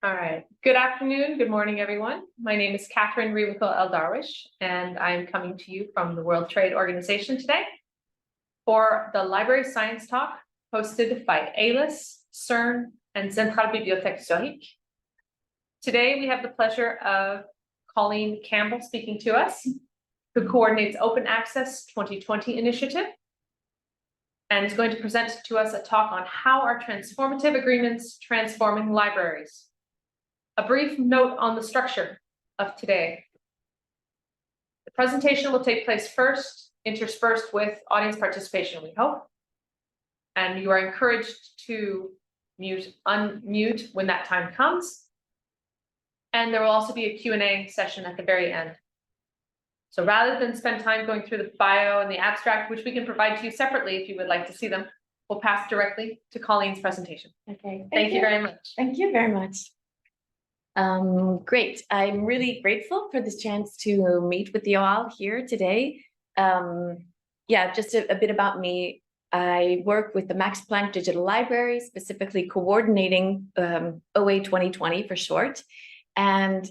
All right. Good afternoon. Good morning, everyone. My name is Catherine Rewickel El-Darwish, and I'm coming to you from the World Trade Organization today for the Library Science Talk hosted by ALIS, CERN, and Zentralbibliothek Zurich. Today, we have the pleasure of Colleen Campbell speaking to us, who coordinates Open Access 2020 initiative, and is going to present to us a talk on how are transformative agreements transforming libraries. A brief note on the structure of today. The presentation will take place first, interspersed with audience participation, we hope. And you are encouraged to unmute when that time comes. And there will also be a Q&A session at the very end. So rather than spend time going through the bio and the abstract, which we can provide to you separately if you would like to see them, we'll pass directly to Colleen's presentation. Okay. Thank you very much. Thank you very much. Great. I'm really grateful for this chance to meet with you all here today. Yeah, just a bit about me. I work with the Max Planck Digital Library, specifically coordinating OA 2020 for short. And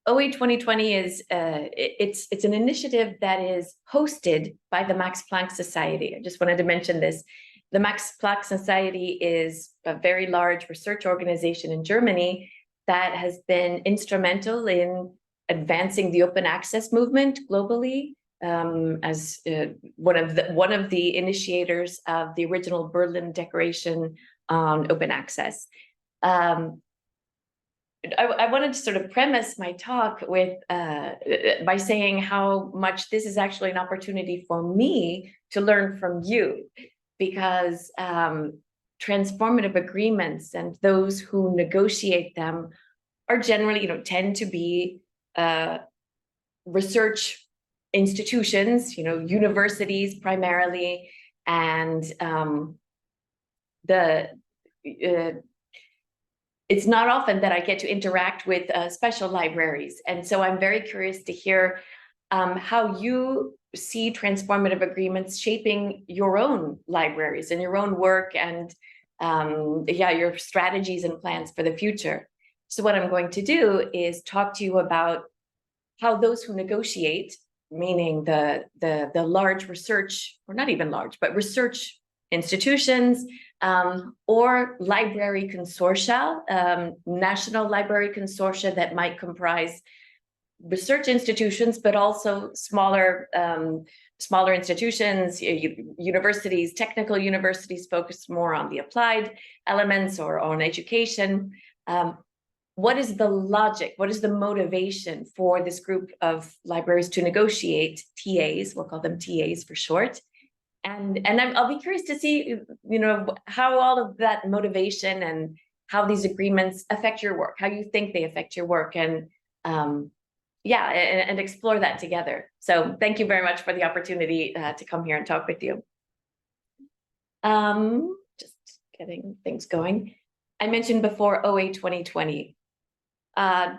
OA 2020 is it's an initiative that is hosted by the Max Planck Society. I just wanted to mention this. The Max Planck Society is a very large research organization in Germany that has been instrumental in advancing the open access movement globally, as one of the initiators of the original Berlin Declaration on open access. I wanted to sort of premise my talk with by saying how much this is actually an opportunity for me to learn from you, because transformative agreements and those who negotiate them are generally, tend to be research institutions, universities primarily, and it's not often that I get to interact with special libraries. And so I'm very curious to hear how you see transformative agreements shaping your own libraries and your own work and your strategies and plans for the future. So what I'm going to do is talk to you about how those who negotiate, meaning the large research, or not even large, but research institutions, or library consortia, national library consortia that might comprise research institutions, but also smaller institutions, universities, technical universities focused more on the applied elements or on education. What is the logic? What is the motivation for this group of libraries to negotiate, TAs, we'll call them TAs for short. And I'll be curious to see, how all of that motivation and how these agreements affect your work, how you think they affect your work, and and explore that together. So thank you very much for the opportunity to come here and talk with you. Just getting things going. I mentioned before OA 2020.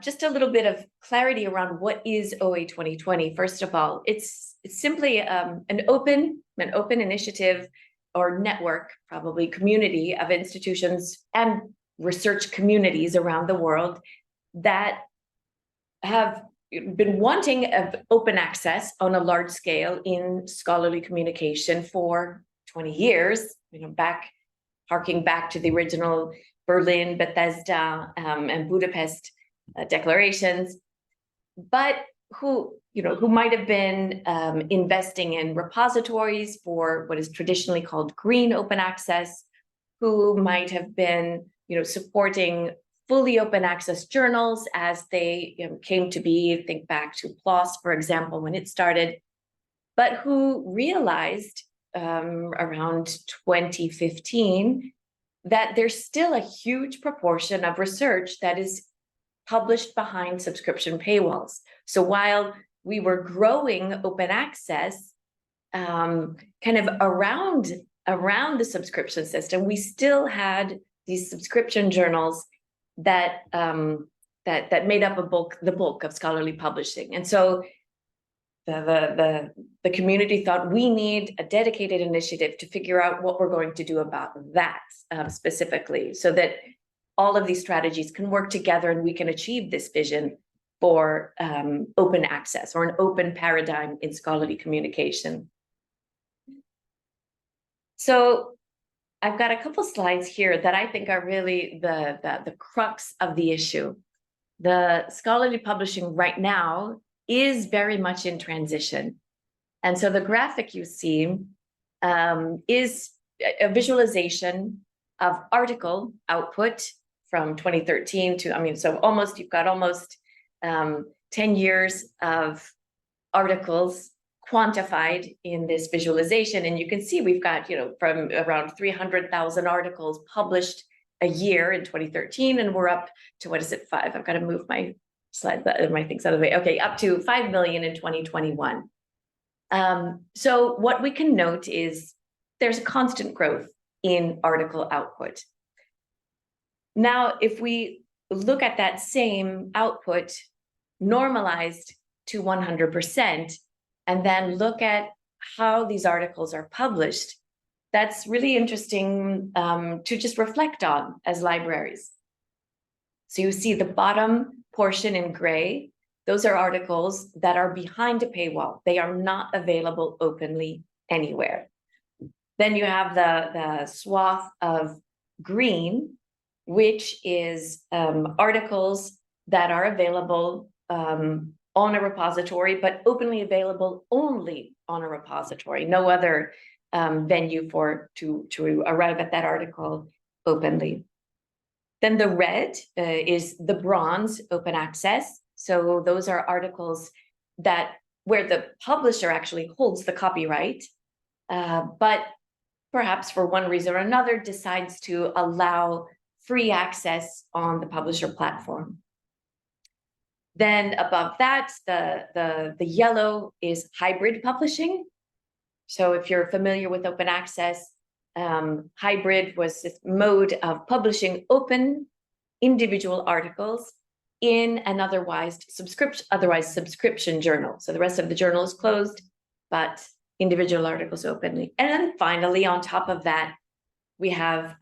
Just a little bit of clarity around what is OA 2020. First of all, it's simply an open initiative or network, probably community of institutions and research communities around the world that have been wanting open access on a large scale in scholarly communication for 20 years, harking back to the original Berlin, Bethesda, and Budapest declarations, but who might have been investing in repositories for what is traditionally called green open access, who might have been supporting fully open access journals as they came to be. Think back to PLOS, for example, when it started, but who realized around 2015 that there's still a huge proportion of research that is published behind subscription paywalls. So while we were growing open access kind of around the subscription system, we still had these subscription journals that made up the bulk of scholarly publishing. And so the community thought we need a dedicated initiative to figure out what we're going to do about that specifically, so that all of these strategies can work together and we can achieve this vision for open access or an open paradigm in scholarly communication. So I've got a couple slides here that I think are really the crux of the issue. The scholarly publishing right now is very much in transition. And so the graphic you see is a visualization of article output from 2013 to, so you've got almost 10 years of articles quantified in this visualization. And you can see we've got, from around 300,000 articles published a year in 2013, and we're up to, what is it, 5? I've got to move my slide, my things out of the way. Okay, up to 5 million in 2021. So what we can note is there's a constant growth in article output. Now, if we look at that same output normalized to 100%, and then look at how these articles are published, that's really interesting to just reflect on as libraries. So you see the bottom portion in gray, those are articles that are behind a paywall. They are not available openly anywhere. Then you have the swath of green, which is articles that are available on a repository, but openly available only on a repository, no other venue to arrive at that article openly. Then the red is the bronze open access. So those are articles where the publisher actually holds the copyright, but perhaps for one reason or another decides to allow free access on the publisher platform. Then above that, the yellow is hybrid publishing. So if you're familiar with open access, hybrid was this mode of publishing open individual articles in an otherwise subscription journal. So the rest of the journal is closed, but individual articles openly. And then finally, on top of that, we have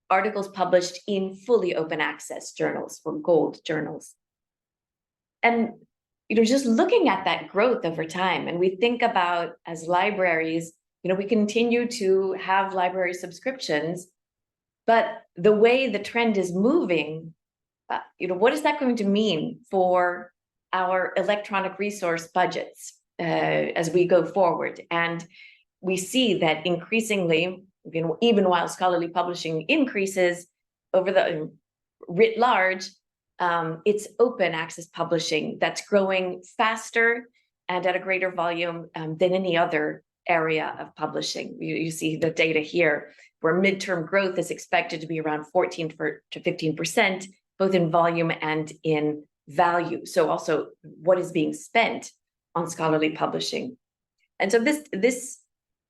articles published in fully open access journals, or gold journals. And just looking at that growth over time, and we think about as libraries, we continue to have library subscriptions, but the way the trend is moving, what is that going to mean for our electronic resource budgets as we go forward? And we see that increasingly, even while scholarly publishing increases over the writ large, it's open access publishing that's growing faster and at a greater volume than any other area of publishing. You see the data here, where midterm growth is expected to be around 14 to 15%, both in volume and in value. So also what is being spent on scholarly publishing. And so this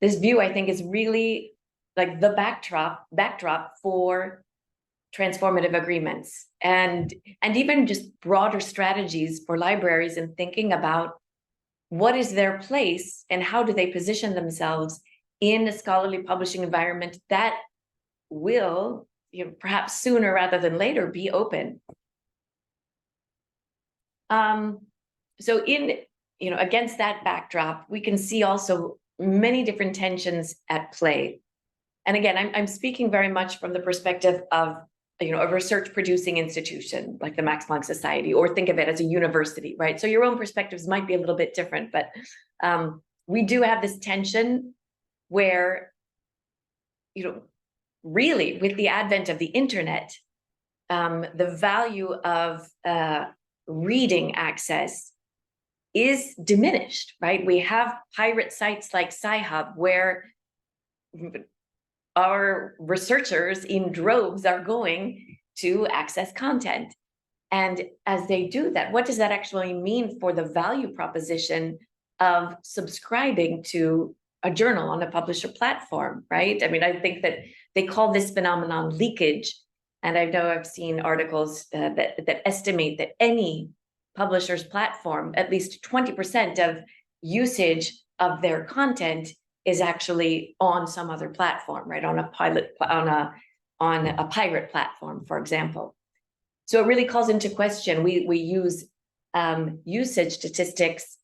view, I think, is really like the backdrop for transformative agreements and even just broader strategies for libraries in thinking about what is their place and how do they position themselves in a scholarly publishing environment that will, perhaps sooner rather than later, be open. So against that backdrop, we can see also many different tensions at play. And again, I'm speaking very much from the perspective of a research producing institution like the Max Planck Society, or think of it as a university, right? So your own perspectives might be a little bit different, but we do have this tension where, really with the advent of the internet, the value of reading access is diminished, right? We have pirate sites like Sci-Hub where our researchers in droves are going to access content. And as they do that, what does that actually mean for the value proposition of subscribing to a journal on a publisher platform, right? I think that they call this phenomenon leakage. And I know I've seen articles that estimate that any publisher's platform, at least 20% of usage of their content is actually on some other platform, right? On on a pirate platform, for example. So it really calls into question. We use usage statistics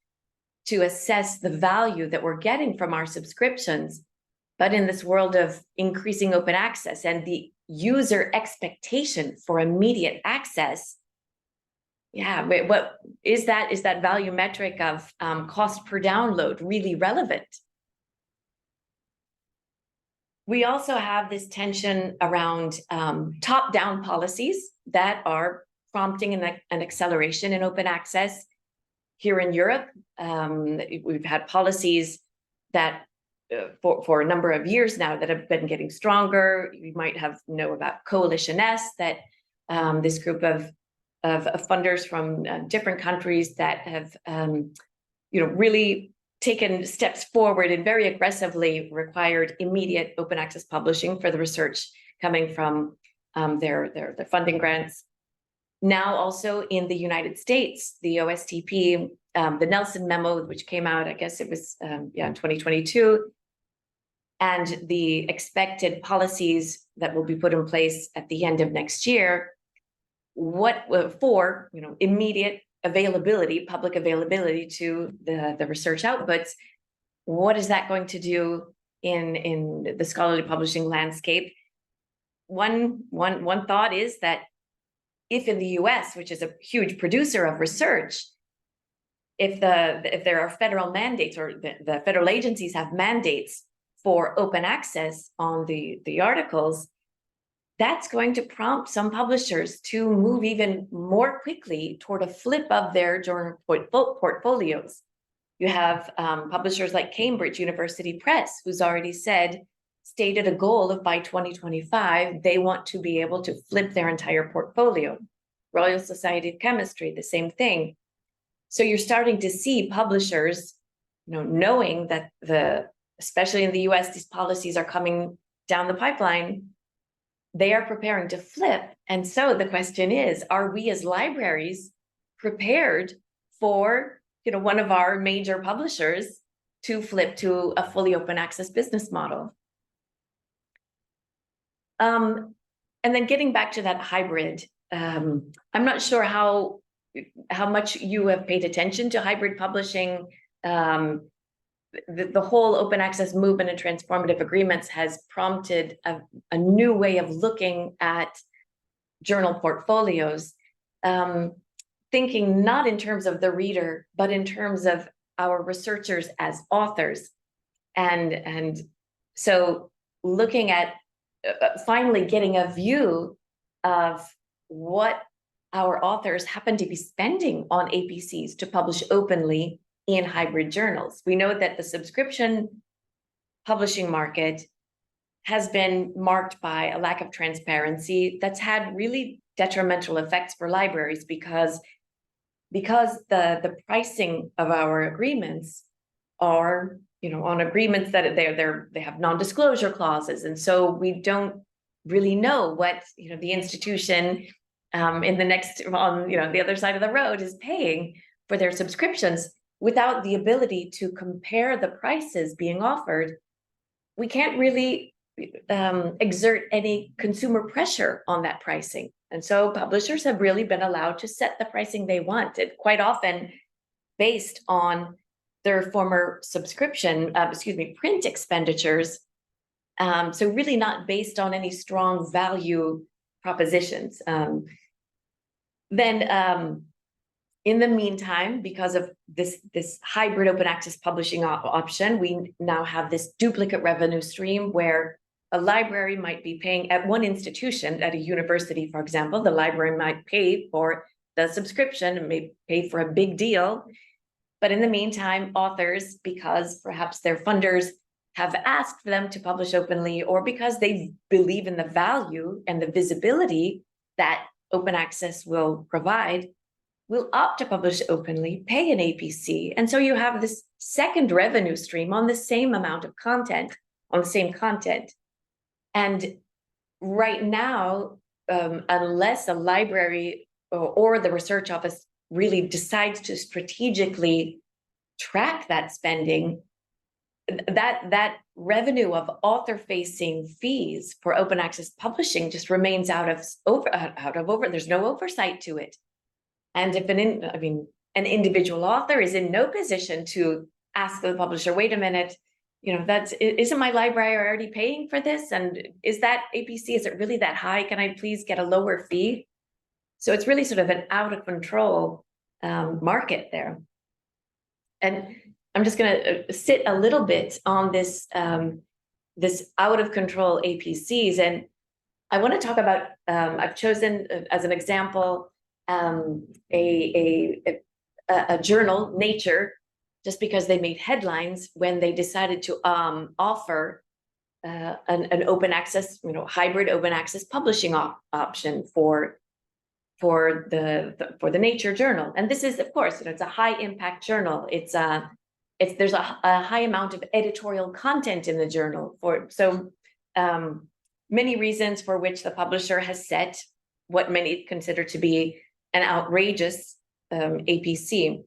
to assess the value that we're getting from our subscriptions. But in this world of increasing open access and the user expectation for immediate access, yeah, what is that? Is that value metric of cost per download really relevant? We also have this tension around top-down policies that are prompting an acceleration in open access. Here in Europe, we've had policies that for a number of years now that have been getting stronger. You might know about Coalition S, that this group of funders from different countries that have really taken steps forward and very aggressively required immediate open access publishing for the research coming from their funding grants. Now also in the United States, the OSTP, the Nelson memo, which came out, I guess it was in 2022, and the expected policies that will be put in place at the end of next year, for immediate availability, public availability to the research outputs. What is that going to do in the scholarly publishing landscape? One thought is that if in the US, which is a huge producer of research, if there are federal mandates, or the federal agencies have mandates for open access on the articles, that's going to prompt some publishers to move even more quickly toward a flip of their journal portfolios. You have publishers like Cambridge University Press, who's already stated a goal of by 2025, they want to be able to flip their entire portfolio. Royal Society of Chemistry, the same thing. So you're starting to see publishers, knowing that especially in the US, these policies are coming down the pipeline, they are preparing to flip. And so the question is, are we as libraries prepared for, one of our major publishers to flip to a fully open access business model? And then getting back to that hybrid, I'm not sure how much you have paid attention to hybrid publishing. The whole open access movement and transformative agreements has prompted a new way of looking at journal portfolios, thinking not in terms of the reader, but in terms of our researchers as authors. And so looking at finally getting a view of what our authors happen to be spending on APCs to publish openly in hybrid journals. We know that the subscription publishing market has been marked by a lack of transparency that's had really detrimental effects for libraries because the pricing of our agreements are, on agreements that they have non-disclosure clauses, and so we don't really know what the institution in the next on the other side of the road is paying for their subscriptions. Without the ability to compare the prices being offered, we can't really exert any consumer pressure on that pricing. And so publishers have really been allowed to set the pricing they want, and quite often based on their former print expenditures. So really not based on any strong value propositions. In the meantime, because of this hybrid open access publishing option, we now have this duplicate revenue stream where a library might be paying at one institution, at a university, for example, the library might pay for the subscription and may pay for a big deal. But in the meantime, authors, because perhaps their funders have asked for them to publish openly, or because they believe in the value and the visibility that open access will provide, will opt to publish openly, pay an APC. And so you have this second revenue stream on the same amount of content, on the same content. And right now, unless a library or the research office really decides to strategically track that spending, that revenue of author-facing fees for open access publishing just remains out of there's no oversight to it. And if an individual author is in no position to ask the publisher, wait a minute, isn't my library already paying for this? And is that APC, is it really that high? Can I please get a lower fee? So it's really sort of an out of control market there. And I'm just going to sit a little bit on this this out of control APCs, and I want to talk about. I've chosen as an example a journal, Nature, just because they made headlines when they decided to offer an open access, hybrid open access publishing option for the Nature journal. And this is, of course, it's a high impact journal. There's a high amount of editorial content in the journal many reasons for which the publisher has set what many consider to be an outrageous APC.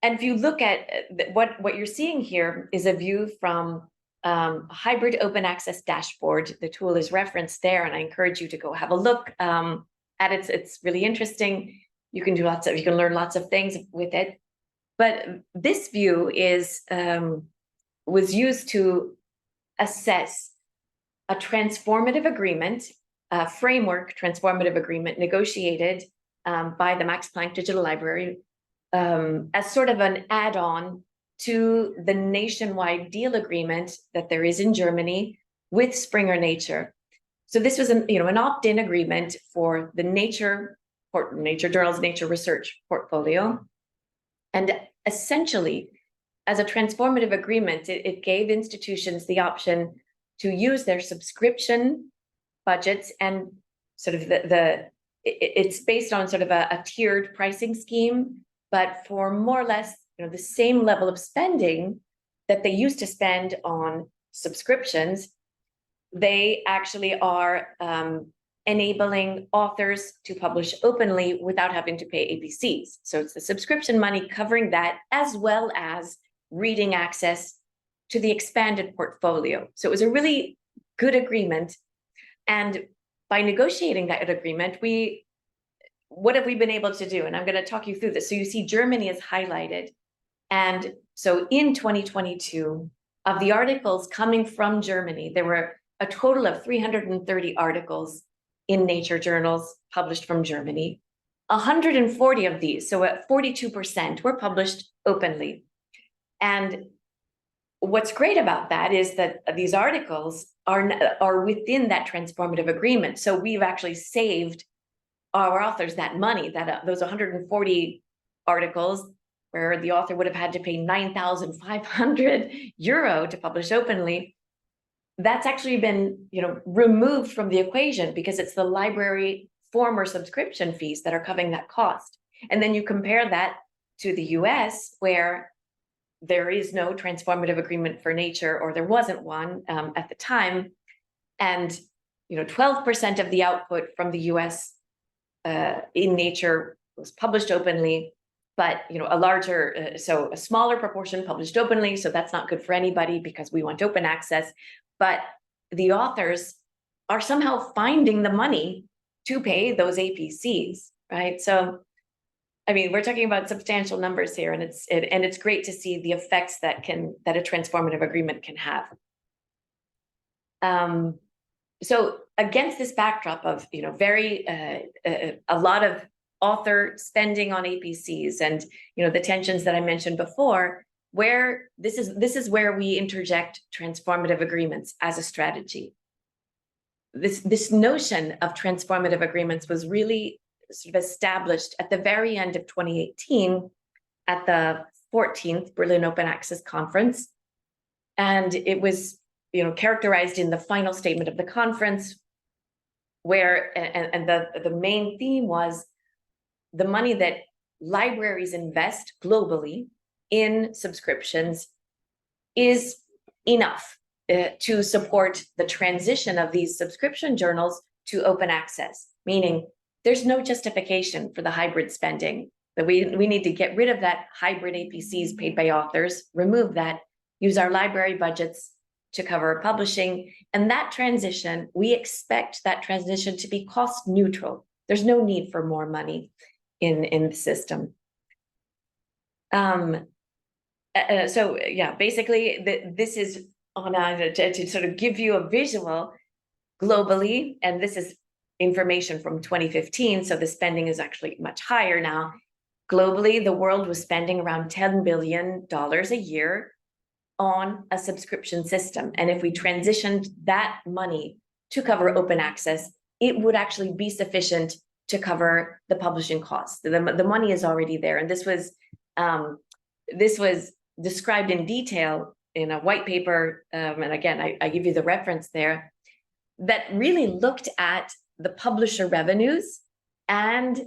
And if you look at what you're seeing here is a view from hybrid open access dashboard. The tool is referenced there, and I encourage you to go have a look at it. It's really interesting. You can learn lots of things with it. But this view was used to assess a transformative agreement, a framework transformative agreement negotiated by the Max Planck Digital Library as sort of an add-on to the nationwide deal agreement that there is in Germany with Springer Nature. So this was an opt-in agreement for the Nature Journal's Nature Research portfolio. And essentially, as a transformative agreement, it gave institutions the option to use their subscription budgets, and sort of it's based on sort of a tiered pricing scheme, but for more or less the same level of spending that they used to spend on subscriptions, they actually are enabling authors to publish openly without having to pay APCs. So it's the subscription money covering that, as well as reading access to the expanded portfolio. So it was a really good agreement. And by negotiating that agreement, what have we been able to do? And I'm going to talk you through this. So you see Germany is highlighted. And so in 2022, of the articles coming from Germany, there were a total of 330 articles in Nature journals published from Germany. 140 of these, so at 42%, were published openly. And what's great about that is that these articles are within that transformative agreement. So we've actually saved our authors that money, that those 140 articles where the author would have had to pay 9,500 euro to publish openly. That's actually been, removed from the equation, because it's the library former subscription fees that are covering that cost. And then you compare that to the US, where there is no transformative agreement for Nature, or there wasn't one at the time. And 12% of the output from the US in Nature was published openly, but a smaller proportion published openly. So that's not good for anybody, because we want open access. But the authors are somehow finding the money to pay those APCs, right? So, we're talking about substantial numbers here, and it's great to see the effects that a transformative agreement can have. So against this backdrop of a lot of author spending on APCs, and the tensions that I mentioned before, where this is where we interject transformative agreements as a strategy. This notion of transformative agreements was really sort of established at the very end of 2018 at the 14th Berlin Open Access Conference. And it was characterized in the final statement of the conference, where the main theme was the money that libraries invest globally in subscriptions is enough to support the transition of these subscription journals to open access, meaning there's no justification for the hybrid spending, that we need to get rid of that hybrid APCs paid by authors, remove that, use our library budgets to cover publishing. And that transition, we expect that transition to be cost neutral. There's no need for more money in the system. So yeah, basically this is on to sort of give you a visual globally, and this is information from 2015, so the spending is actually much higher now. Globally, the world was spending around $10 billion a year on a subscription system. And if we transitioned that money to cover open access, it would actually be sufficient to cover the publishing costs. The money is already there. And this was described in detail in a white paper. And again, I give you the reference there, that really looked at the publisher revenues and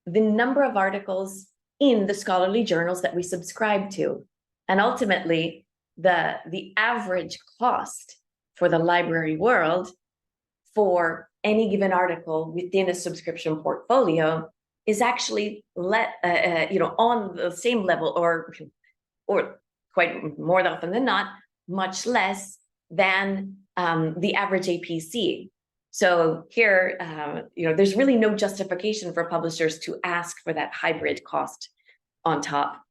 the number of articles in the scholarly journals that we subscribe to. And ultimately, the average cost for the library world for any given article within a subscription portfolio is actually on the same level or quite more often than not, much less than the average APC. So here, there's really no justification for publishers to ask for that hybrid cost on top.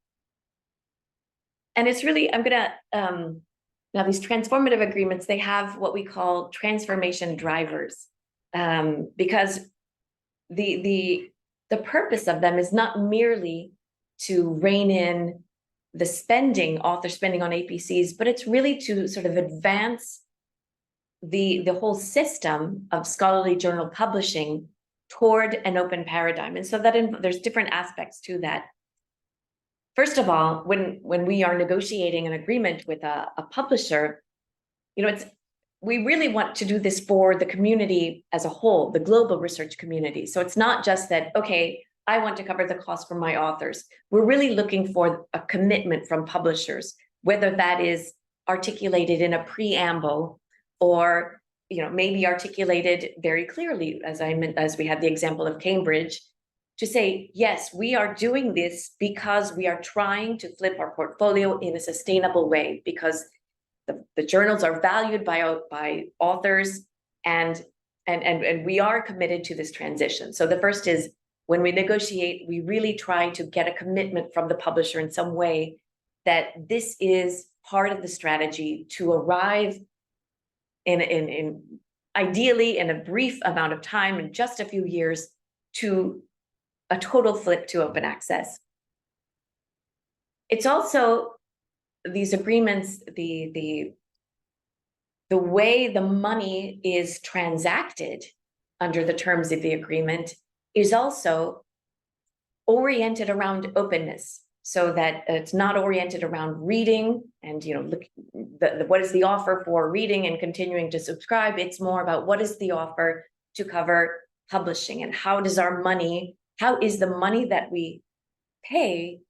And it's really, now these transformative agreements, they have what we call transformation drivers, because the purpose of them is not merely to rein in the spending, author spending on APCs, but it's really to sort of advance the whole system of scholarly journal publishing toward an open paradigm. And so there's different aspects to that. First of all, when we are negotiating an agreement with a publisher, we really want to do this for the community as a whole, the global research community. So it's not just that, okay, I want to cover the cost for my authors. We're really looking for a commitment from publishers, whether that is articulated in a preamble or maybe articulated very clearly, as we had the example of Cambridge, to say, yes, we are doing this because we are trying to flip our portfolio in a sustainable way, because the journals are valued by authors, and we are committed to this transition. So the first is, when we negotiate, we really try to get a commitment from the publisher in some way that this is part of the strategy to arrive in ideally in a brief amount of time, in just a few years, to a total flip to open access. It's also these agreements, the way the money is transacted under the terms of the agreement is also oriented around openness, so that it's not oriented around reading and what is the offer for reading and continuing to subscribe. It's more about what is the offer to cover publishing, and how is the money that we pay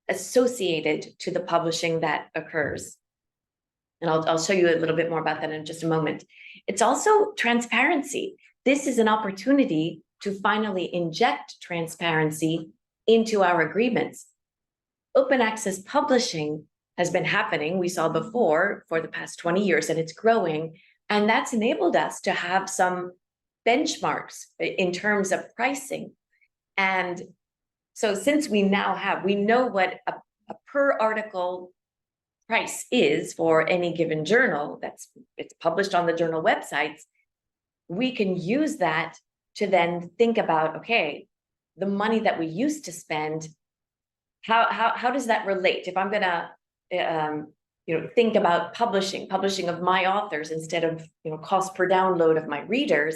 associated to the publishing that occurs. And I'll show you a little bit more about that in just a moment. It's also transparency. This is an opportunity to finally inject transparency into our agreements. Open access publishing has been happening, we saw before, for the past 20 years, and it's growing. And that's enabled us to have some benchmarks in terms of pricing. And so since we know what a per article price is for any given journal, it's published on the journal websites, we can use that to then think about, okay, the money that we used to spend, how does that relate? If I'm gonna think about publishing of my authors instead of cost per download of my readers,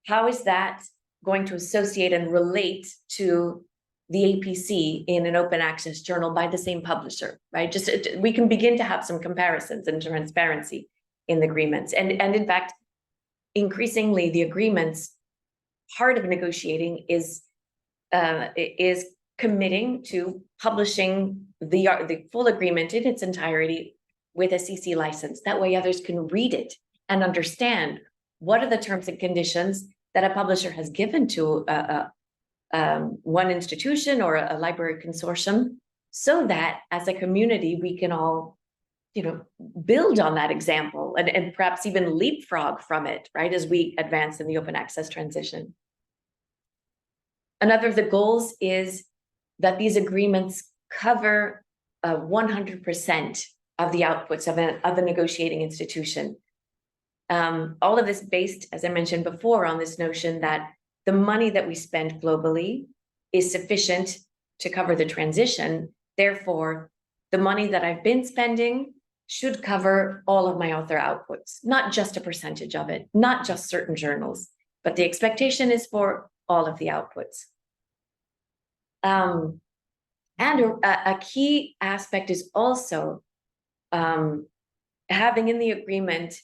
how is that going to associate and relate to the APC in an open access journal by the same publisher, right? We can begin to have some comparisons and transparency in the agreements. And in fact, increasingly the agreements, part of negotiating is committing to publishing the full agreement in its entirety with a CC license. That way others can read it and understand what are the terms and conditions that a publisher has given to one institution or a library consortium, so that as a community, we can all build on that example and perhaps even leapfrog from it, right, as we advance in the open access transition. Another of the goals is that these agreements cover 100% of the outputs of the negotiating institution. All of this based, as I mentioned before, on this notion that the money that we spend globally is sufficient to cover the transition. Therefore, the money that I've been spending should cover all of my author outputs, not just a percentage of it, not just certain journals, but the expectation is for all of the outputs. And a key aspect is also having in the agreement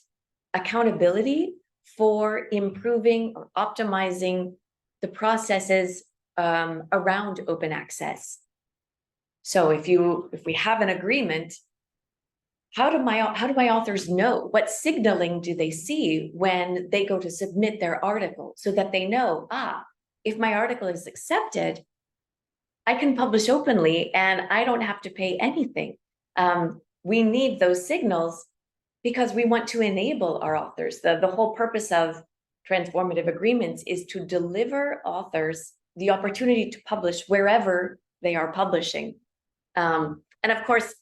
accountability for improving or optimizing the processes around open access. So if we have an agreement, how do my authors know? What signaling do they see when they go to submit their article, so that they know, if my article is accepted, I can publish openly and I don't have to pay anything. We need those signals because we want to enable our authors. The whole purpose of transformative agreements is to deliver authors the opportunity to publish wherever they are publishing. And of course,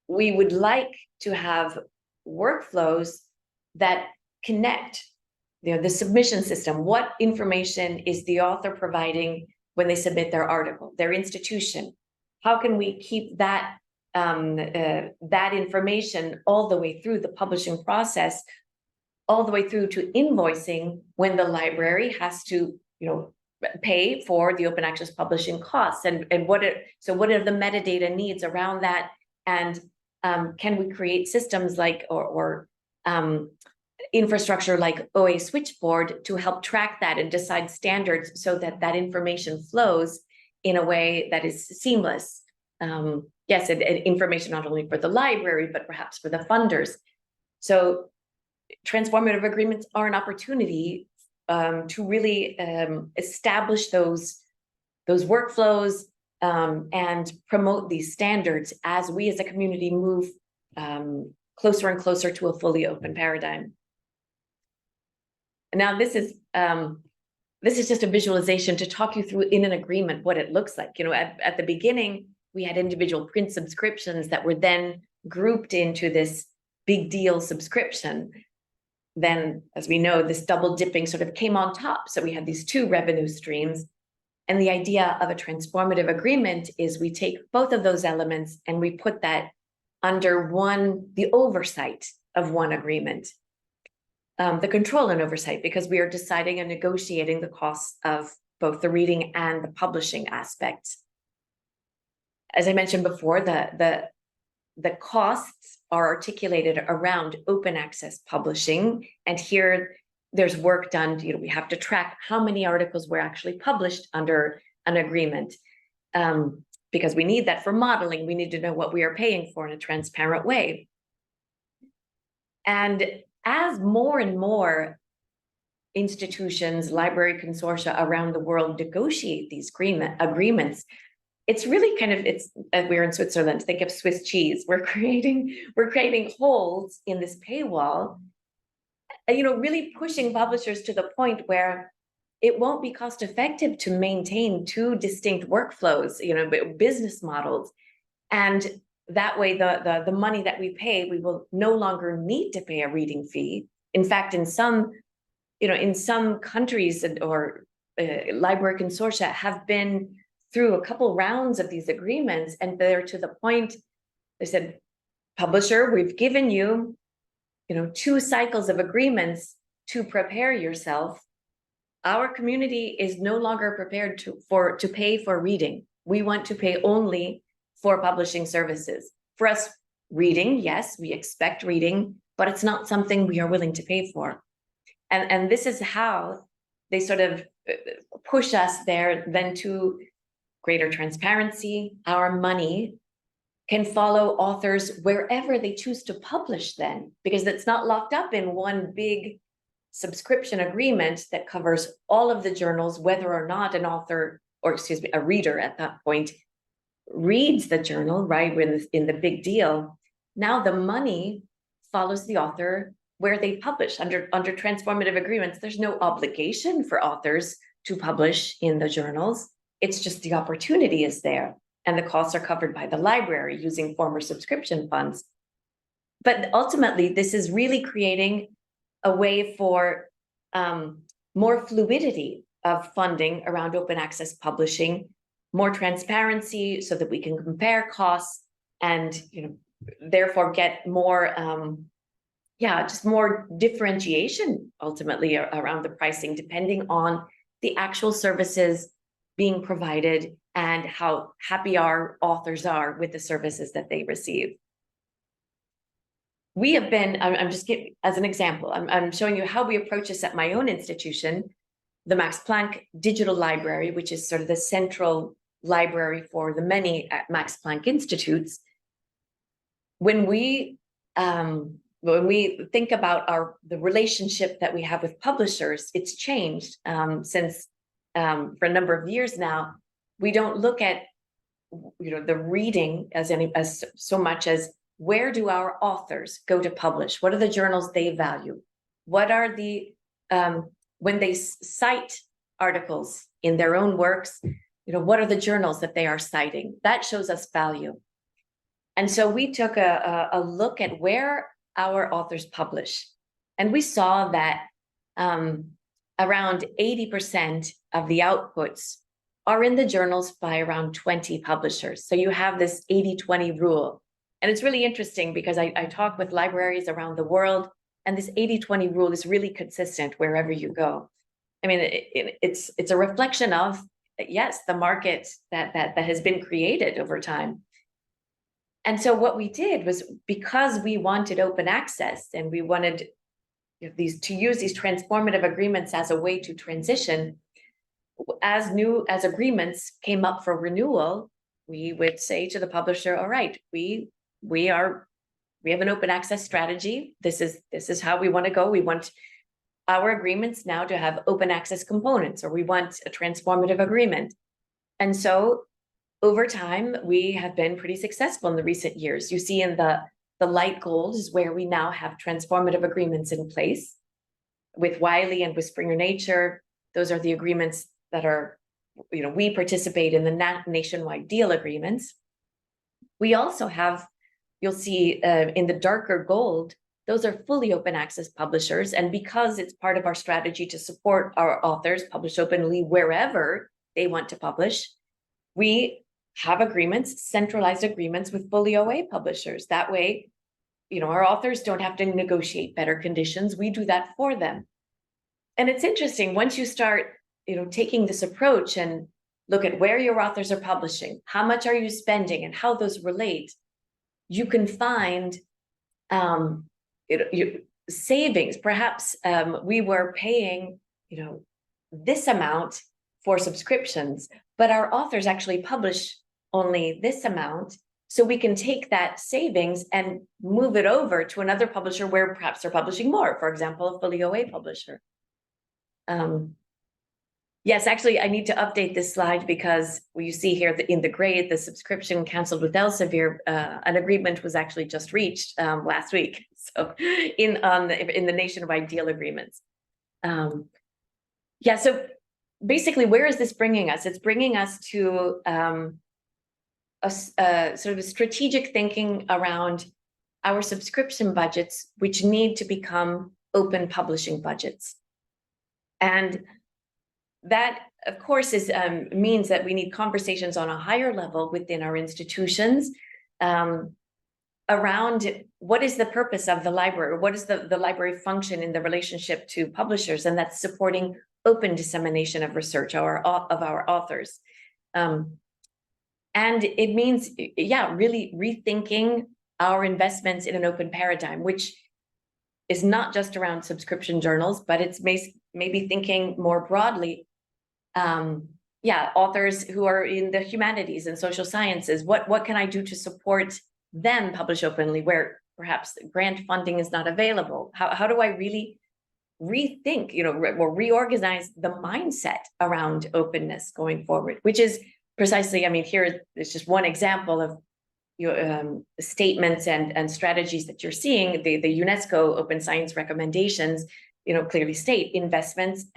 we would like to have workflows that connect the submission system. What information is the author providing when they submit their article, their institution? How can we keep that that information all the way through the publishing process, all the way through to invoicing when the library has to, pay for the open access publishing costs, and what are the metadata needs around that, and can we create systems like or infrastructure like OA Switchboard to help track that and decide standards so that that information flows in a way that is seamless. Yes, and information not only for the library, but perhaps for the funders. So transformative agreements are an opportunity to really establish those workflows and promote these standards as we as a community move closer and closer to a fully open paradigm. Now, this is just a visualization to talk you through in an agreement what it looks like. At the beginning, we had individual print subscriptions that were then grouped into this big deal subscription. Then, as we know, this double dipping sort of came on top. So we had these two revenue streams. And the idea of a transformative agreement is we take both of those elements and we put that under the oversight of one agreement. The control and oversight, because we are deciding and negotiating the costs of both the reading and the publishing aspects. As I mentioned before, the costs are articulated around open access publishing. And here there's work done, we have to track how many articles were actually published under an agreement. Because we need that for modeling. We need to know what we are paying for in a transparent way. And as more and more institutions, library consortia around the world negotiate these agreements, it's really we're in Switzerland, think of Swiss cheese. We're creating holes in this paywall, really pushing publishers to the point where it won't be cost effective to maintain two distinct workflows, business models. And that way, the money that we pay, we will no longer need to pay a reading fee. In fact, in some countries or library consortia have been through a couple rounds of these agreements, and they're to the point, they said, publisher, we've given you, 2 cycles of agreements to prepare yourself. Our community is no longer prepared to pay for reading. We want to pay only for publishing services. For us, reading, yes, we expect reading, but it's not something we are willing to pay for. And this is how they sort of push us there then to greater transparency. Our money can follow authors wherever they choose to publish then, because it's not locked up in one big subscription agreement that covers all of the journals, whether or not an author, or a reader at that point reads the journal, right, in the big deal. Now the money follows the author where they publish. Under transformative agreements, there's no obligation for authors to publish in the journals. It's just the opportunity is there, and the costs are covered by the library using former subscription funds. But ultimately, this is really creating a way for more fluidity of funding around open access publishing, more transparency so that we can compare costs and, therefore get more, just more differentiation ultimately around the pricing, depending on the actual services being provided and how happy our authors are with the services that they receive. We have been, I'm just giving as an example, I'm showing you how we approach this at my own institution, the Max Planck Digital Library, which is sort of the central library for the many Max Planck institutes. When we think about the relationship that we have with publishers, it's changed since for a number of years now. We don't look at the reading as so much as where do our authors go to publish? What are the journals they value? What are the when they cite articles in their own works, what are the journals that they are citing? That shows us value. And so we took a look at where our authors publish, and we saw that around 80% of the outputs are in the journals by around 20 publishers. So you have this 80-20 rule. And it's really interesting because I talk with libraries around the world, and this 80-20 rule is really consistent wherever you go. I mean, it's a reflection of, yes, the market that has been created over time. And so what we did was, because we wanted open access and we wanted to use these transformative agreements as a way to transition, as agreements came up for renewal, we would say to the publisher, all right, we have an open access strategy. This is how we want to go. We want our agreements now to have open access components, or we want a transformative agreement. And so over time, we have been pretty successful in the recent years. You see in the light gold is where we now have transformative agreements in place with Wiley and with Springer Nature. Those are the agreements that are, we participate in the nationwide deal agreements. We also have, you'll see in the darker gold, those are fully open access publishers. And because it's part of our strategy to support our authors publish openly wherever they want to publish, we have agreements, centralized agreements with fully OA publishers. That way, our authors don't have to negotiate better conditions. We do that for them. And it's interesting, once you start, taking this approach and look at where your authors are publishing, how much are you spending, and how those relate, you can find savings. Perhaps we were paying, this amount for subscriptions, but our authors actually publish only this amount. So we can take that savings and move it over to another publisher where perhaps they're publishing more, for example, a fully OA publisher. Yes, actually, I need to update this slide because you see here that in the gray, the subscription canceled with Elsevier, an agreement was actually just reached last week. So in the nationwide deal agreements. So basically, where is this bringing us? It's bringing us to a sort of a strategic thinking around our subscription budgets, which need to become open publishing budgets. And that, of course, means that we need conversations on a higher level within our institutions around what is the purpose of the library, what is the library function in the relationship to publishers, and that's supporting open dissemination of research of our authors. And it means, really rethinking our investments in an open paradigm, which is not just around subscription journals, but it's maybe thinking more broadly. Authors who are in the humanities and social sciences, what can I do to support them publish openly where perhaps grant funding is not available? How do I really rethink, or reorganize the mindset around openness going forward, which is precisely, here is just one example of statements and strategies that you're seeing, the UNESCO Open Science recommendations, clearly state investment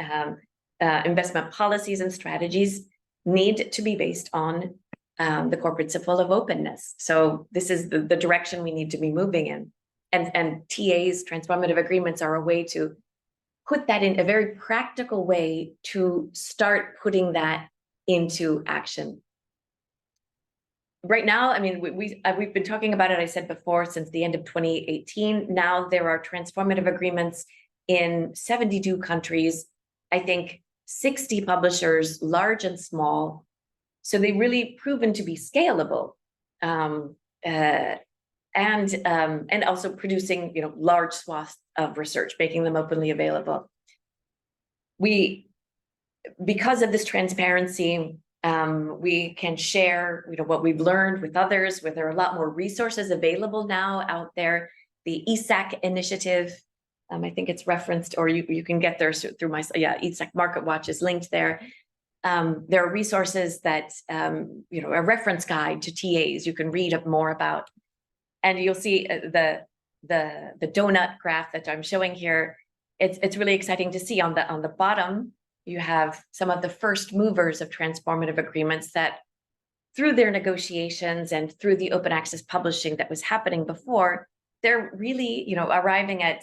policies and strategies need to be based on the core principle of openness. So this is the direction we need to be moving in. And TAs, transformative agreements, are a way to put that in a very practical way to start putting that into action. Right now, I mean, we've been talking about it, I said before, since the end of 2018. Now there are transformative agreements in 72 countries, I think 60 publishers, large and small. So they've really proven to be scalable, and also producing, large swaths of research, making them openly available. Because of this transparency, we can share, what we've learned with others, where there are a lot more resources available now out there. The ESAC initiative, I think it's referenced, or you can get there through ESAC Market Watch is linked there. There are resources that, a reference guide to TAs you can read up more about. And you'll see the donut graph that I'm showing here. It's really exciting to see on the bottom. You have some of the first movers of transformative agreements that, through their negotiations and through the open access publishing that was happening before, they're really, arriving at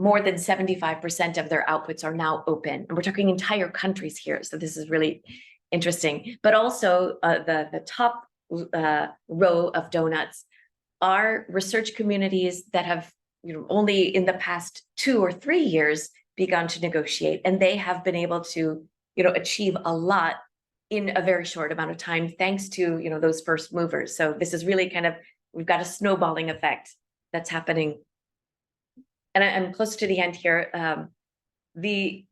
more than 75% of their outputs are now open. And we're talking entire countries here. So this is really interesting. But also the top row of donuts are research communities that have, only in the past 2 or 3 years begun to negotiate, and they have been able to, achieve a lot in a very short amount of time, thanks to, those first movers. So this is really we've got a snowballing effect that's happening. And I'm close to the end here. We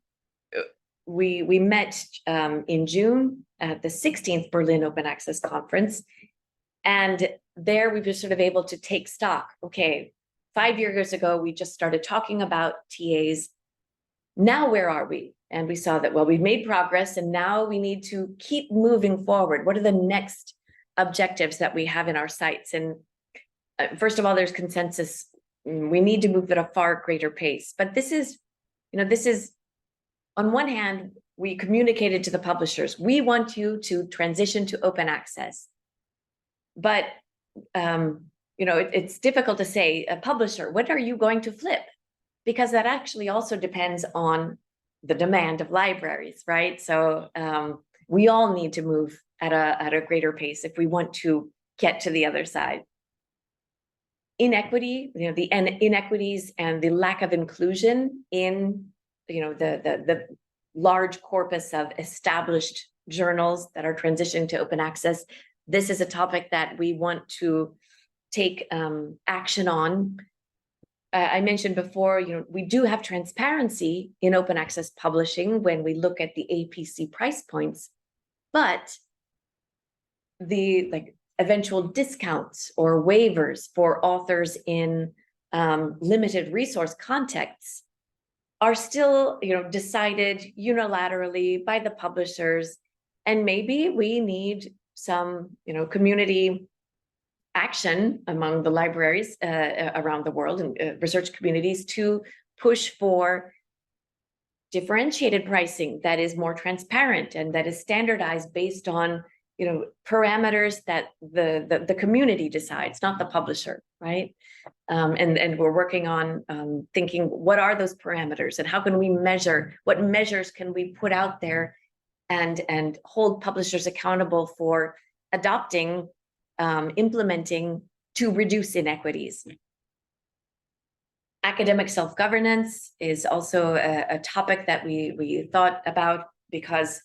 met in June at the 16th Berlin Open Access Conference, and there we were sort of able to take stock. Okay, 5 years ago, we just started talking about TAs. Now, where are we? And we saw that, well, we've made progress, and now we need to keep moving forward. What are the next objectives that we have in our sights? And first of all, there's consensus. We need to move at a far greater pace. But this is, on one hand, we communicated to the publishers, we want you to transition to open access. But, it's difficult to say, a publisher, what are you going to flip? Because that actually also depends on the demand of libraries, right? So we all need to move at a greater pace if we want to get to the other side. Inequity, the inequities and the lack of inclusion in, the large corpus of established journals that are transitioning to open access. This is a topic that we want to take action on. I mentioned before, we do have transparency in open access publishing when we look at the APC price points, but the eventual discounts or waivers for authors in limited resource contexts are still, decided unilaterally by the publishers. And maybe we need some, community action among the libraries around the world and research communities to push for differentiated pricing that is more transparent and that is standardized based on, parameters that the community decides, not the publisher, right? And we're working on thinking, what are those parameters and how can we measure? What measures can we put out there and hold publishers accountable for adopting, implementing to reduce inequities? Academic self-governance is also a topic that we thought about, because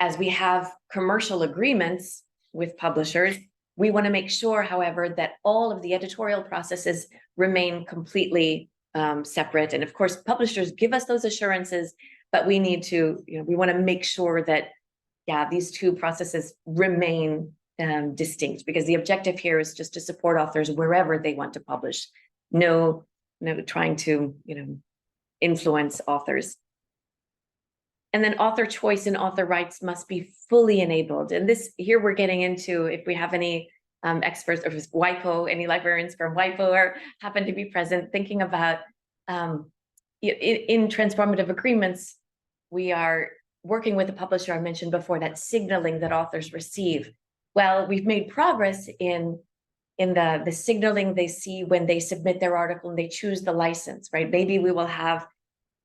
as we have commercial agreements with publishers, we want to make sure, however, that all of the editorial processes remain completely separate. And of course, publishers give us those assurances, but we need to, we want to make sure that, these two processes remain distinct, because the objective here is just to support authors wherever they want to publish. No trying to, influence authors. And then author choice and author rights must be fully enabled. And this here we're getting into, if we have any experts, or if WIPO, any librarians from WIPO or happen to be present, thinking about in transformative agreements, we are working with the publisher I mentioned before, that signaling that authors receive. Well, we've made progress in the signaling they see when they submit their article and they choose the license, right? Maybe we will have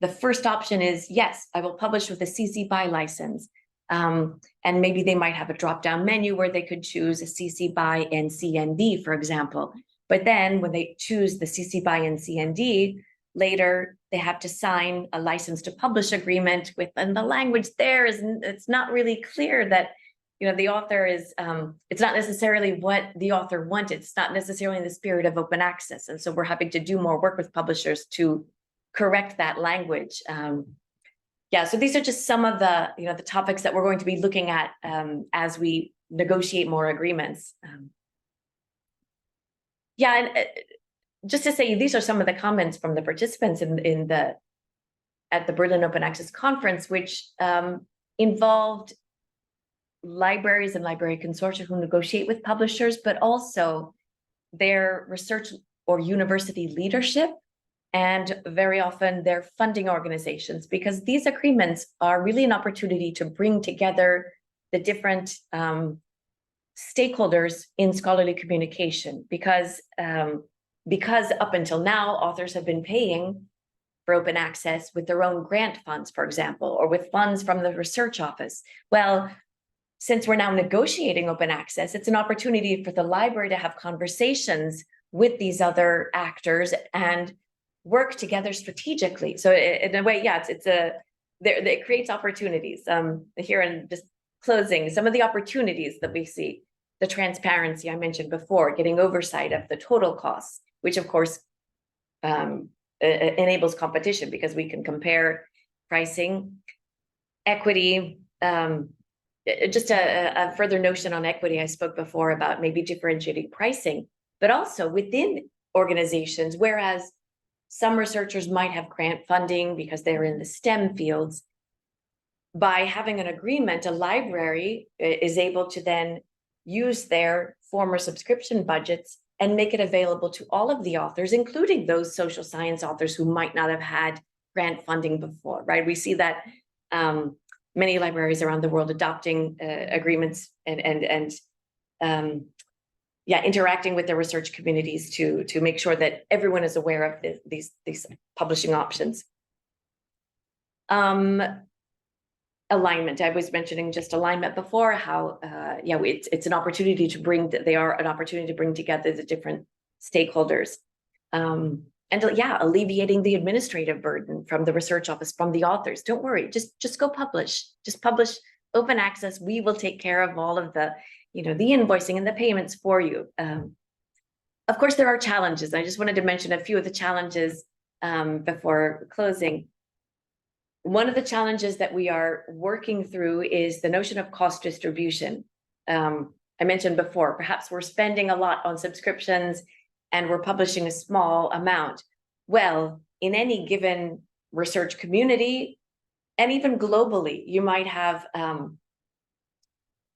the first option is, yes, I will publish with a CC BY license. And maybe they might have a drop-down menu where they could choose a CC BY and CND, for example. But then when they choose the CC BY and CND, later they have to sign a license to publish agreement with, and the language there is, it's not really clear that, the author is, it's not necessarily what the author wanted. It's not necessarily in the spirit of open access. And so we're having to do more work with publishers to correct that language. Yeah, so these are just some of the, the topics that we're going to be looking at as we negotiate more agreements. Yeah, and just to say, these are some of the comments from the participants at the Berlin Open Access Conference, which involved libraries and library consortia who negotiate with publishers, but also their research or university leadership, and very often their funding organizations, because these agreements are really an opportunity to bring together the different stakeholders in scholarly communication, because up until now, authors have been paying for open access with their own grant funds, for example, or with funds from the research office. Well, since we're now negotiating open access, it's an opportunity for the library to have conversations with these other actors and work together strategically. So in a way, yeah, it creates opportunities. Here in just closing, some of the opportunities that we see, the transparency I mentioned before, getting oversight of the total costs, which of course enables competition because we can compare pricing, equity. Just a further notion on equity, I spoke before about maybe differentiating pricing, but also within organizations, whereas some researchers might have grant funding because they're in the STEM fields. By having an agreement, a library is able to then use their former subscription budgets and make it available to all of the authors, including those social science authors who might not have had grant funding before, right? We see that many libraries around the world adopting agreements and interacting with their research communities to make sure that everyone is aware of these publishing options. Alignment. I was mentioning just alignment before, how it's an opportunity to bring. They are an opportunity to bring together the different stakeholders, and alleviating the administrative burden from the research office, from the authors. Don't worry, just go publish. Just publish open access. We will take care of all of the the invoicing and the payments for you. Of course, there are challenges. I just wanted to mention a few of the challenges before closing. One of the challenges that we are working through is the notion of cost distribution. I mentioned before, perhaps we're spending a lot on subscriptions and we're publishing a small amount. Well, in any given research community, and even globally, you might have,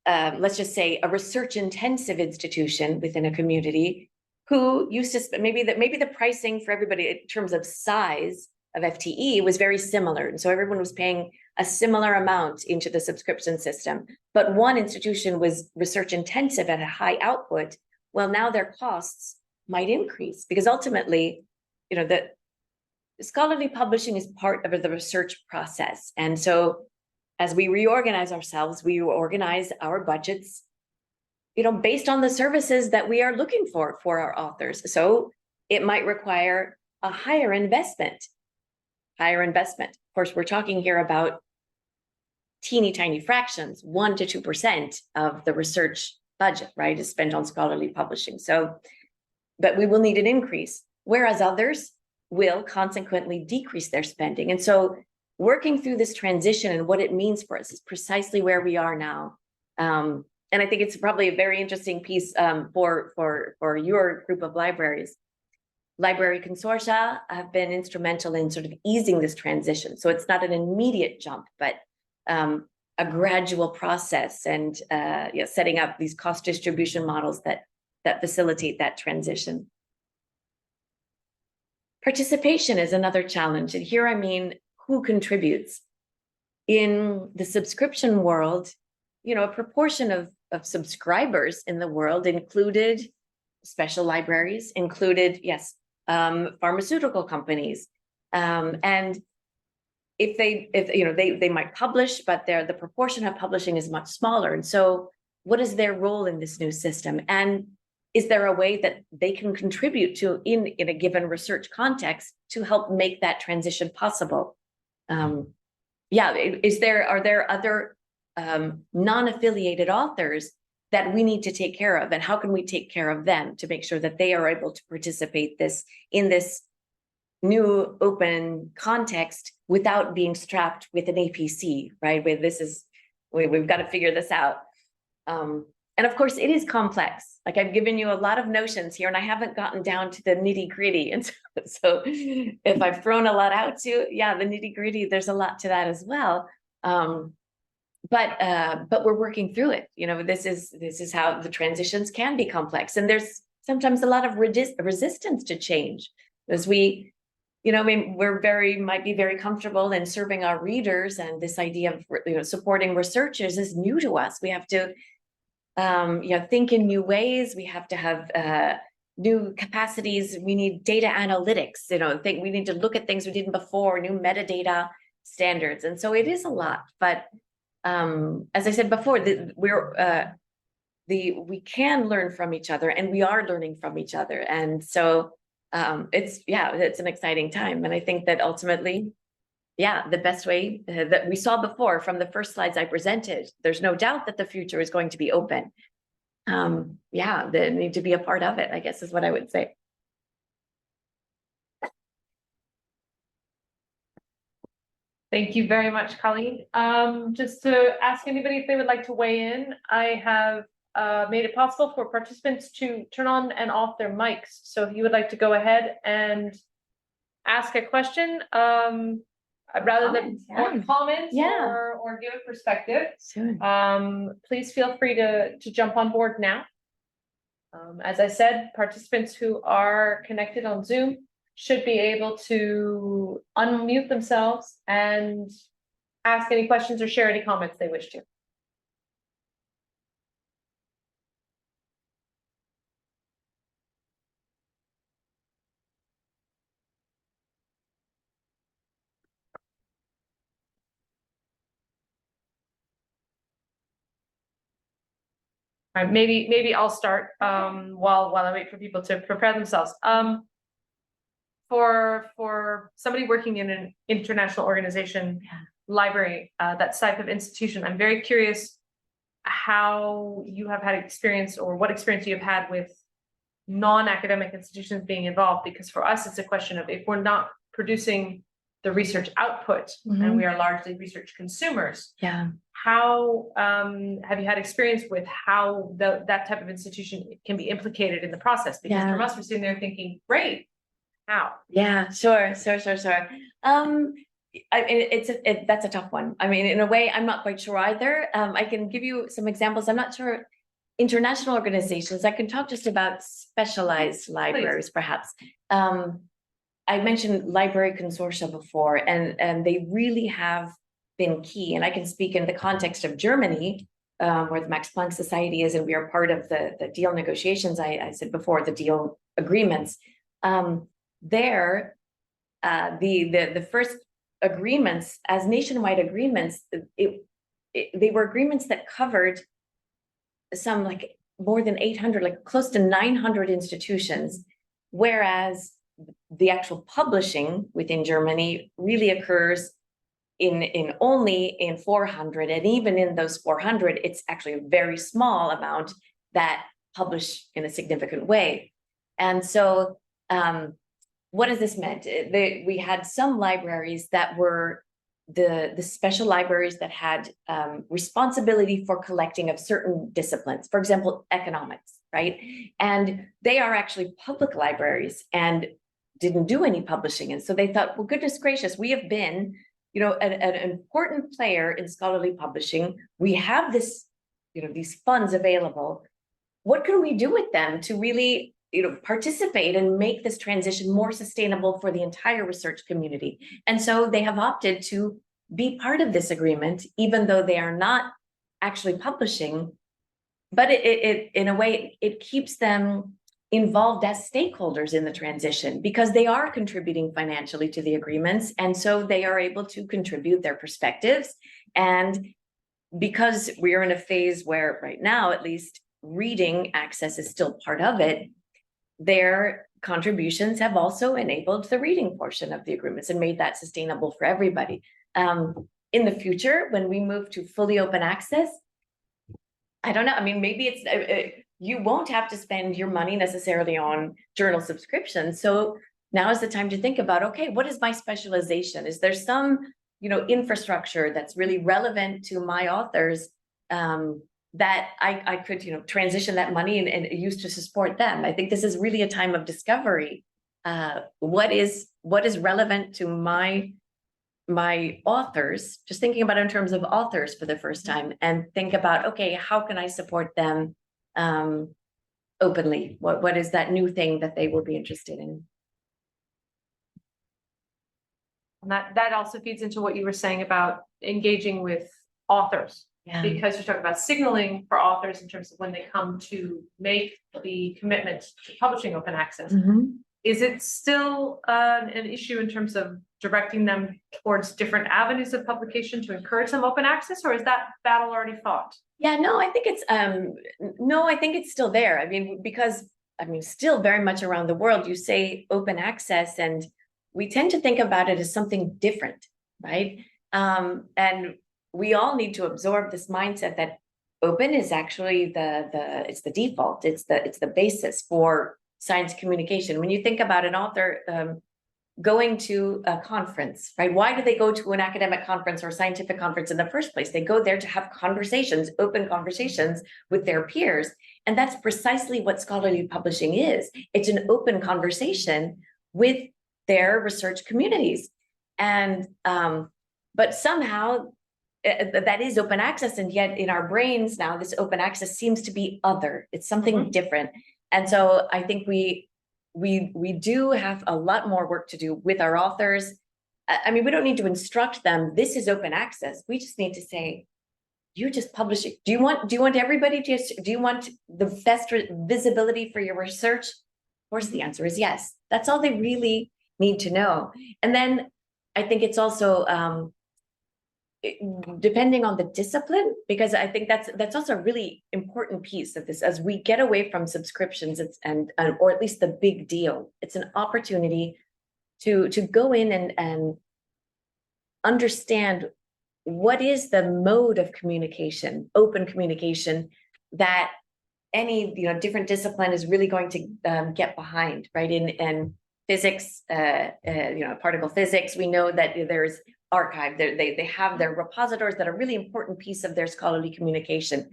let's just say, a research-intensive institution within a community who used to maybe the pricing for everybody in terms of size of FTE was very similar, and so everyone was paying a similar amount into the subscription system. But one institution was research-intensive at a high output. Well, now their costs might increase because ultimately, the scholarly publishing is part of the research process, and so as we reorganize ourselves, we organize our budgets, based on the services that we are looking for our authors. So it might require a higher investment. Of course, we're talking here about teeny tiny fractions, 1% to 2% of the research budget, right, is spent on scholarly publishing. So, but we will need an increase, whereas others will consequently decrease their spending. And so working through this transition and what it means for us is precisely where we are now. And I think it's probably a very interesting piece for your group of libraries. Library consortia have been instrumental in sort of easing this transition. So it's not an immediate jump, but a gradual process, and setting up these cost distribution models that that facilitate that transition. Participation is another challenge. And here, I mean, who contributes? In the subscription world, you know, a proportion of subscribers in the world included special libraries, included, yes, pharmaceutical companies. And if you know, they might publish, but the proportion of publishing is much smaller. And so what is their role in this new system? And is there a way that they can contribute to in a given research context to help make that transition possible? Yeah, are there other non-affiliated authors that we need to take care of, and how can we take care of them to make sure that they are able to participate in this new open context without being strapped with an APC, right? We've got to figure this out. And of course, it is complex. Like, I've given you a lot of notions here, and I haven't gotten down to the nitty gritty. And so if I've thrown a lot out to, yeah, the nitty gritty, there's a lot to that as well. But we're working through it. You know, this is how the transitions can be complex. And there's sometimes a lot of resistance to change, as we, you know, I mean, might be very comfortable in serving our readers, and this idea of, you know, supporting researchers is new to us. We have to, you know, think in new ways. We have to have new capacities. We need data analytics. You know, we need to look at things we didn't before, new metadata standards, and so it is a lot. But as I said before, we can learn from each other, and we are learning from each other, and so. It's an exciting time. And I think that ultimately, yeah, the best way that we saw before from the first slides I presented, there's no doubt that the future is going to be open. They need to be a part of it, I guess, is what I would say. Thank you very much, Colleen. Just to ask anybody if they would like to weigh in, I have made it possible for participants to turn on and off their mics. So if you would like to go ahead and ask a question, rather than comment or give a perspective, please feel free to jump on board now. As I said, participants who are connected on Zoom should be able to unmute themselves and ask any questions or share any comments they wish to. Maybe I'll start while I wait for people to prepare themselves. For somebody working in an international organization, library, that type of institution, I'm very curious how you have had experience, or what experience you have had with non-academic institutions being involved, because for us it's a question of, if we're not producing the research output, and we are largely research consumers, how have you had experience with how that type of institution can be implicated in the process? Because for us, we're sitting there thinking, great, how? Yeah, sure. That's a tough one. I mean, in a way, I'm not quite sure either. I can give you some examples. I'm not sure international organizations. I can talk just about specialized libraries, perhaps. I mentioned library consortia before, and they really have been key. And I can speak in the context of Germany, where the Max Planck Society is, and we are part of the deal negotiations. I said before, the deal agreements. The first agreements as nationwide agreements, they were agreements that covered some, like, more than 800, like close to 900 institutions, whereas the actual publishing within Germany really occurs only in 400, and even in those 400, it's actually a very small amount that publish in a significant way. And so what has this meant? We had some libraries that were the special libraries that had responsibility for collecting of certain disciplines, for example, economics, right? And they are actually public libraries and didn't do any publishing. And so they thought, well, goodness gracious, we have been, you know, an important player in scholarly publishing. We have this, you know, these funds available. what can we do with them to really, participate and make this transition more sustainable for the entire research community? And so they have opted to be part of this agreement, even though they are not actually publishing, but it in a way, it keeps them involved as stakeholders in the transition, because they are contributing financially to the agreements. And so they are able to contribute their perspectives. And because we are in a phase where right now, at least, reading access is still part of it, their contributions have also enabled the reading portion of the agreements and made that sustainable for everybody. In the future, when we move to fully open access, I don't know. I mean, maybe it's you won't have to spend your money necessarily on journal subscriptions. So now is the time to think about, okay, what is my specialization? Is there some, infrastructure that's really relevant to my authors, that I could, transition that money and use to support them? I think this is really a time of discovery. What is relevant to my authors, just thinking about it in terms of authors for the first time, and think about, okay, how can I support them openly? What is that new thing that they will be interested in? And that also feeds into what you were saying about engaging with authors. Yeah. Because you're talking about signaling for authors in terms of when they come to make the commitment to publishing open access. Mm-hmm. Is it still an issue in terms of directing them towards different avenues of publication to encourage them open access, or is that battle already fought? Yeah, no, I think it's still there. I mean, because still very much around the world, you say open access, and we tend to think about it as something different, right? And we all need to absorb this mindset that open is actually it's the default, it's the basis for science communication. When you think about an author going to a conference, right? Why do they go to an academic conference or a scientific conference in the first place? They go there to have conversations, open conversations with their peers. And that's precisely what scholarly publishing is. It's an open conversation with their research communities. And but somehow that is open access, and yet in our brains now, this open access seems to be other. It's something different. And so I think we do have a lot more work to do with our authors. I mean, we don't need to instruct them, this is open access. We just need to say, you just publish it. Do you want everybody to, do you want the best visibility for your research? Of course, the answer is yes. That's all they really need to know. And then I think it's also, depending on the discipline, because I think that's also a really important piece of this. As we get away from subscriptions, or at least the big deal, it's an opportunity to go in and understand what is the mode of communication, open communication, that any different discipline is really going to get behind, right? In physics, particle physics, we know that there's archive. They have their repositories that are a really important piece of their scholarly communication.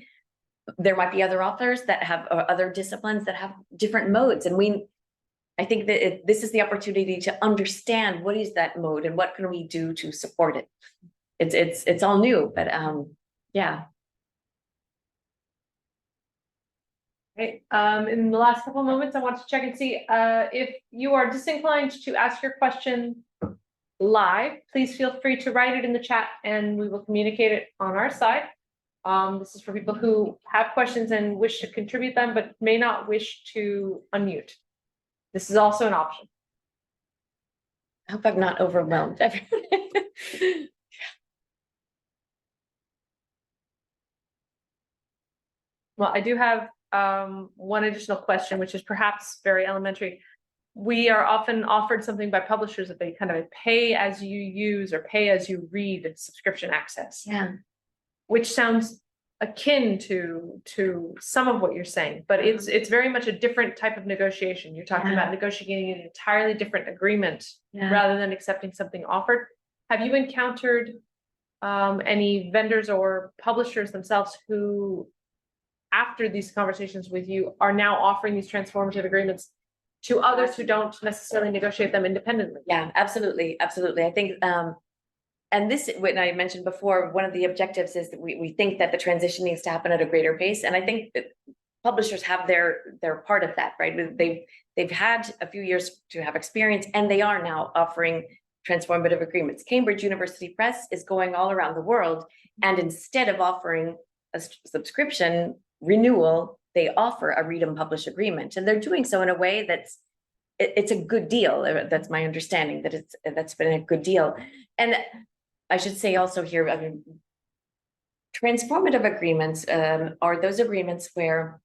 There might be other authors that have other disciplines that have different modes, and I think that this is the opportunity to understand what is that mode and what can we do to support it. It's all new, but yeah. Right. In the last couple of moments, I want to check and see if you are disinclined to ask your question live, please feel free to write it in the chat and we will communicate it on our side. This is for people who have questions and wish to contribute them, but may not wish to unmute. This is also an option. I hope I'm not overwhelmed. Well, I do have one additional question, which is perhaps very elementary. We are often offered something by publishers that they kind of pay as you use or pay as you read subscription access. Yeah. Which sounds akin to some of what you're saying, but it's very much a different type of negotiation. You're talking about negotiating an entirely different agreement rather than accepting something offered. Have you encountered any vendors or publishers themselves who, after these conversations with you, are now offering these transformative agreements to others who don't necessarily negotiate them independently? Yeah, absolutely. Absolutely. I think, and this, when I mentioned before, one of the objectives is that we think that the transition needs to happen at a greater pace. And I think that publishers have their part of that, right? They've had a few years to have experience, and they are now offering transformative agreements. Cambridge University Press is going all around the world, and instead of offering a subscription renewal, they offer a read and publish agreement, and they're doing so in a way it's a good deal. That's my understanding, that's been a good deal. And I should say also here, I mean, transformative agreements are those agreements where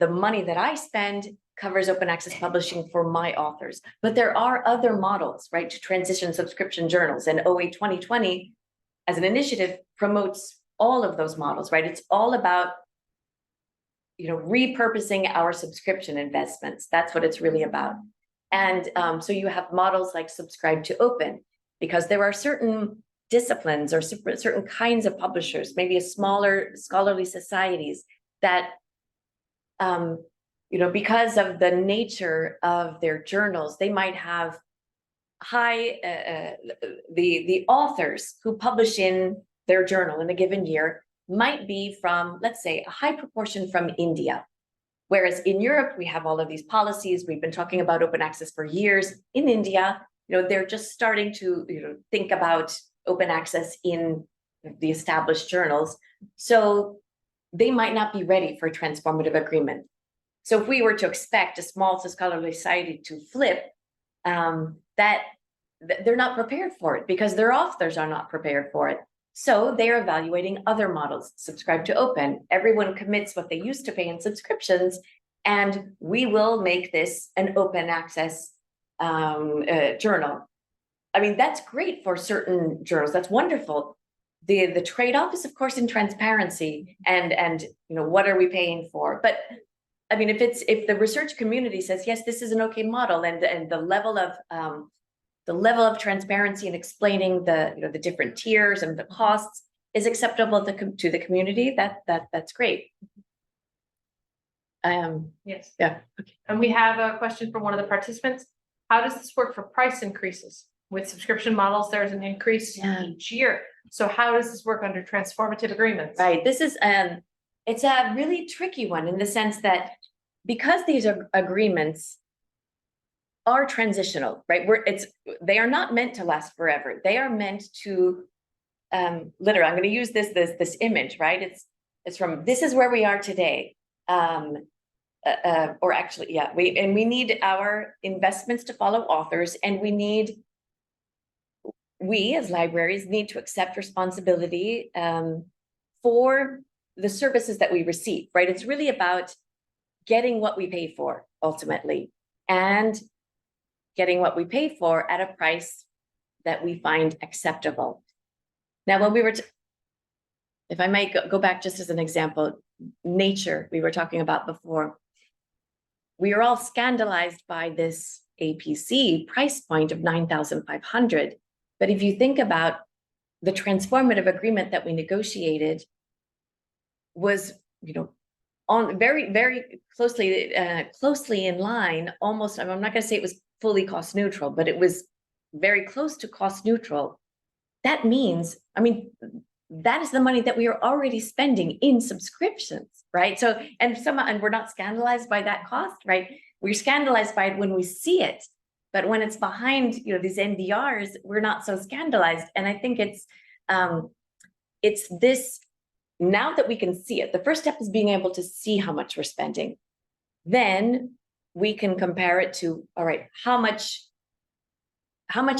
the money that I spend covers open access publishing for my authors. But there are other models, right, to transition subscription journals. And OA 2020, as an initiative, promotes all of those models, right? It's all about, repurposing our subscription investments. That's what it's really about. And so you have models like Subscribe to Open, because there are certain disciplines or certain kinds of publishers, maybe a smaller scholarly societies that, because of the nature of their journals, they might have the authors who publish in their journal in a given year might be from, let's say, a high proportion from India. Whereas in Europe, we have all of these policies. We've been talking about open access for years. In India, they're just starting to think about open access in the established journals. So they might not be ready for a transformative agreement. So if we were to expect a small scholarly society to flip, that they're not prepared for it because their authors are not prepared for it. So they're evaluating other models. Subscribe to Open. Everyone commits what they used to pay in subscriptions, and we will make this an open access journal. I mean, that's great for certain journals. That's wonderful. The trade-off is, of course, in transparency and what are we paying for? But I mean, if the research community says yes, this is an okay model, and the level of transparency and explaining the different tiers and the costs is acceptable to the community, that's great. Yes. Yeah. Okay. And we have a question from one of the participants. How does this work for price increases? With subscription models, there's an increase each year. So how does this work under transformative agreements? Right. This is it's a really tricky one in the sense that because these agreements are transitional, right? They are not meant to last forever. They are meant to literally, I'm going to use this image, right? It's from, this is where we are today. Or actually, yeah, we need our investments to follow authors, and we as libraries need to accept responsibility for the services that we receive, right? It's really about getting what we pay for ultimately, and getting what we pay for at a price that we find acceptable. Now, when we were, if I might go back just as an example, Nature, we were talking about before, we are all scandalized by this APC price point of 9,500. But if you think about the transformative agreement that we negotiated was, on very, very closely in line, almost, I'm not going to say it was fully cost neutral, but it was very close to cost neutral. That means, I mean, that is the money that we are already spending in subscriptions, right? So, and we're not scandalized by that cost, right? We're scandalized by it when we see it, but when it's behind, these NDRs, we're not so scandalized. And I think it's this, now that we can see it, the first step is being able to see how much we're spending. Then we can compare it to, all right, how much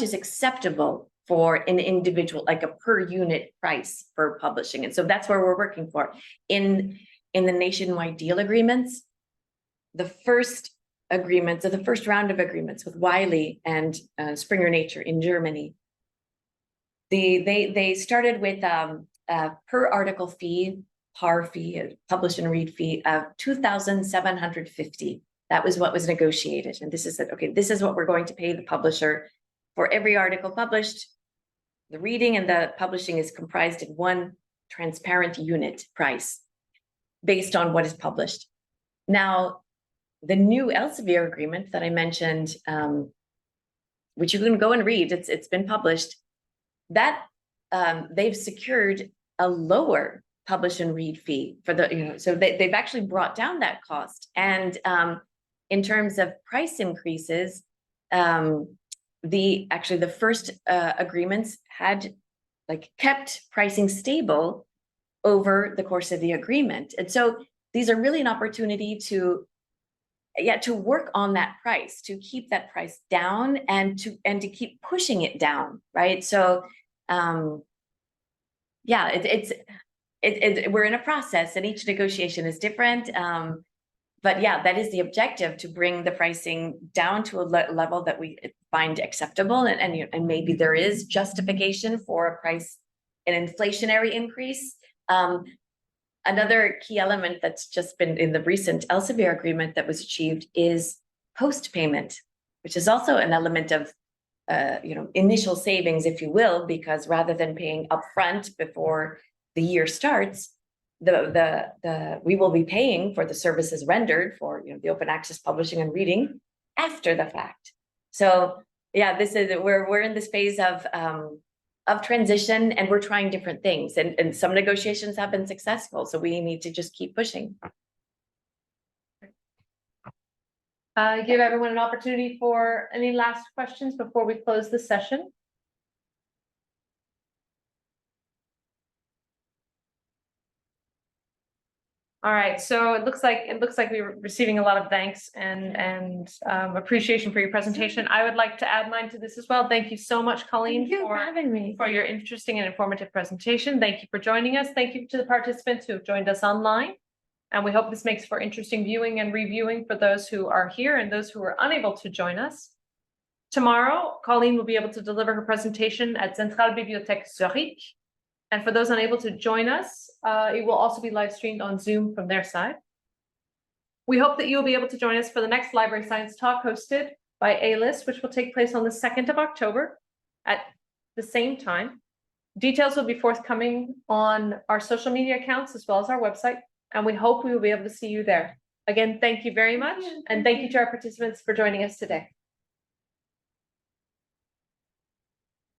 is acceptable for an individual, like a per unit price for publishing. And so that's where we're working for. In the nationwide deal agreements, the first round of agreements with Wiley and Springer Nature in Germany, they started with a per article fee, PAR fee, a publish and read fee of 2,750. That was what was negotiated. And this is it. Okay, this is what we're going to pay the publisher for every article published. The reading and the publishing is comprised in one transparent unit price based on what is published. Now, the new Elsevier agreement that I mentioned, which you can go and read, it's been published, that they've secured a lower publish and read fee for the, so they've actually brought down that cost. And in terms of price increases, the first agreements had kept pricing stable over the course of the agreement. And so these are really an opportunity to work on that price, to keep that price down and to keep pushing it down, right? So we're in a process, and each negotiation is different. But yeah, that is the objective, to bring the pricing down to a level that we find acceptable, and maybe there is justification for a price, an inflationary increase. Another key element that's just been in the recent Elsevier agreement that was achieved is post payment, which is also an element of initial savings, if you will, because rather than paying upfront before the year starts, we will be paying for the services rendered for the open access publishing and reading after the fact. So yeah, this is we're in this phase of transition, and we're trying different things, and some negotiations have been successful, so we need to just keep pushing. Give everyone an opportunity for any last questions before we close the session. All right, so it looks like we're receiving a lot of thanks and appreciation for your presentation. I would like to add mine to this as well. Thank you so much, Colleen, for having me, for your interesting and informative presentation. Thank you for joining us. Thank you to the participants who have joined us online. And we hope this makes for interesting viewing and reviewing for those who are here and those who are unable to join us. Tomorrow, Colleen will be able to deliver her presentation at Zentralbibliothek Zurich. And for those unable to join us, it will also be live streamed on Zoom from their side. We hope that you will be able to join us for the next Library Science Talk hosted by A-List, which will take place on the 2nd of October at the same time. Details will be forthcoming on our social media accounts as well as our website, and we hope we will be able to see you there. Again, thank you very much, and thank you to our participants for joining us today.